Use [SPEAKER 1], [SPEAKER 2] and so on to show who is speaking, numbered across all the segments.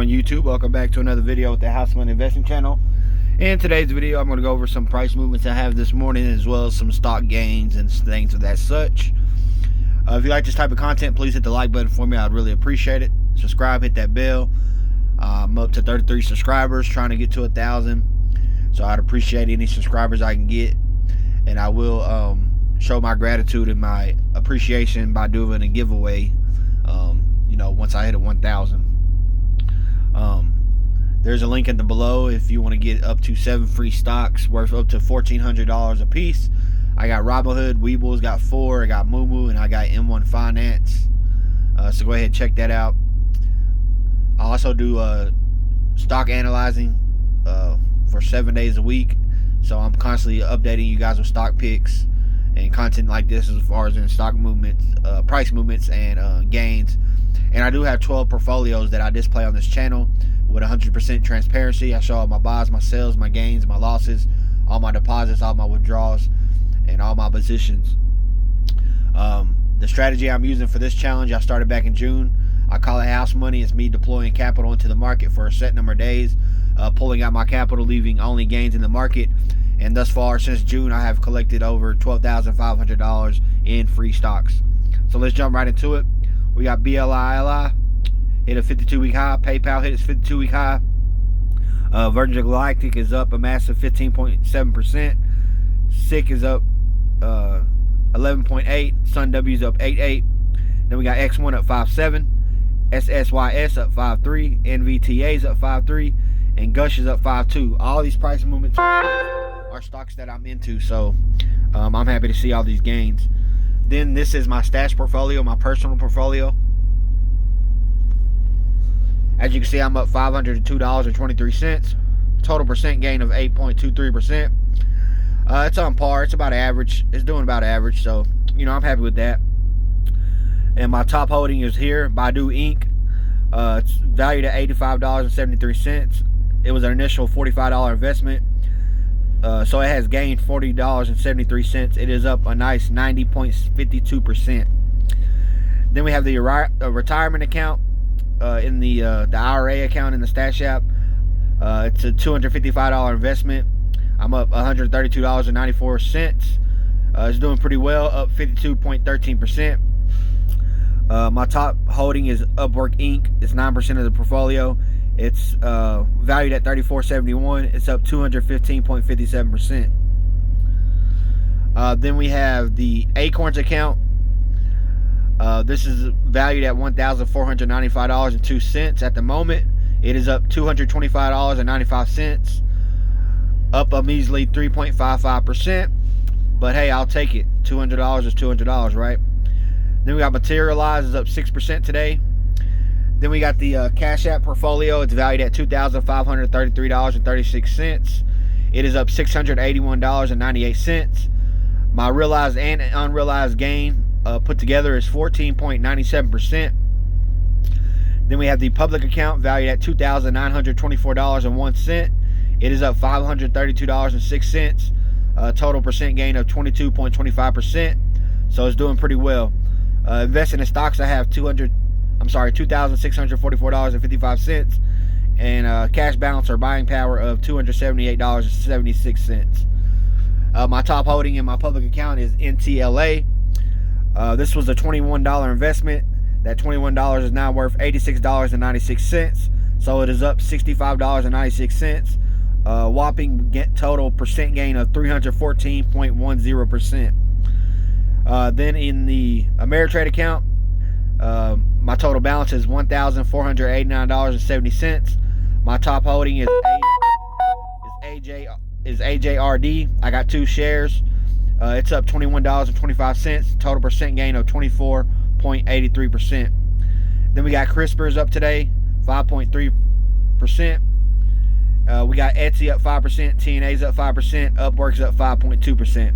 [SPEAKER 1] doing, YouTube? Welcome back to another video with the House Money Investing channel. In today's video, I'm going to go over some price movements I have this morning, as well as some stock gains and things of that such. If you like this type of content, please hit the like button for me. I'd really appreciate it. Subscribe, hit that bell. I'm up to 33 subscribers, trying to get to 1,000. So I'd appreciate any subscribers I can get, and I will show my gratitude and my appreciation by doing a giveaway. Once I hit 1,000. There's a link in the below if you want to get up to 7 free stocks worth up to $1,400 a piece. I got Robinhood, Weeble's got 4, I got moomoo, and I got M1 Finance. So go ahead and check that out. I also do stock analyzing for 7 days a week. So I'm constantly updating you guys with stock picks and content like this, as far as in stock movements, price movements, and gains. And I do have 12 portfolios that I display on this channel with 100% transparency. I show all my buys, my sells, my gains, my losses, all my deposits, all my withdrawals, and all my positions. The strategy I'm using for this challenge, I started back in June. I call it house money. It's me deploying capital into the market for a set number of days, pulling out my capital, leaving only gains in the market. And thus far, since June, I have collected over $12,500 in free stocks. So let's jump right into it. We got BLILI hit a 52-week high. PayPal hit its 52-week high. Virgin Galactic is up a massive 15.7%. SICK is up 11.8. Sun W is up 8.8. Then we got X1 up 5.7. SSYS up 5.3. NVTA is up 5.3. And Gush is up 5.2. All these price movements are stocks that I'm into, so I'm happy to see all these gains. Then this is my stash portfolio, my personal portfolio. As you can see, I'm up $502.23. Total percent gain of 8.23%. It's on par. It's about average. It's doing about average, so I'm happy with that. And my top holding is here, Baidu Inc. It's valued at $85.73. It was an initial $45 investment. So it has gained $40.73. It is up a nice 90.52%. Then we have the retirement account in the IRA account in the Stash app. It's a $255 investment. I'm up $132.94. It's doing pretty well, up 52.13%. My top holding is Upwork Inc. It's 9% of the portfolio. It's valued at $34.71. It's up 215.57%. Then we have the Acorns account. This is valued at $1,495.02 at the moment. It is up $225.95, up a measly 3.55%. But hey, I'll take it. $200 is $200, right? Then we got Materialize is up 6% today. Then we got the Cash App portfolio. It's valued at $2,533.36. It is up $681.98. My realized and unrealized gain put together is 14.97%. Then we have the public account valued at $2,924.01. It is up $532.06. Total percent gain of 22.25%. So it's doing pretty well. Investing in stocks, I have $2,644.55, and cash balance or buying power of $278.76. My top holding in my public account is NTLA. This was a $21 investment. That $21 is now worth $86.96, so it is up $65.96. Whopping total percent gain of 314.10%. Then in the Ameritrade account, my total balance is $1,489.70. My top holding is AJRD. I got 2 shares. It's up $21.25. Total percent gain of 24.83%. Then we got CRISPR's up today, 5.3%. We got Etsy up 5%. TNA's up 5%. Upwork's up 5.2%.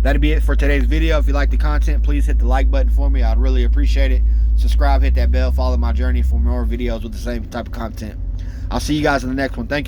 [SPEAKER 1] That'll be it for today's video. If you like the content, please hit the like button for me. I'd really appreciate it. Subscribe, hit that bell, follow my journey for more videos with the same type of content. I'll see you guys in the next one. Thank you.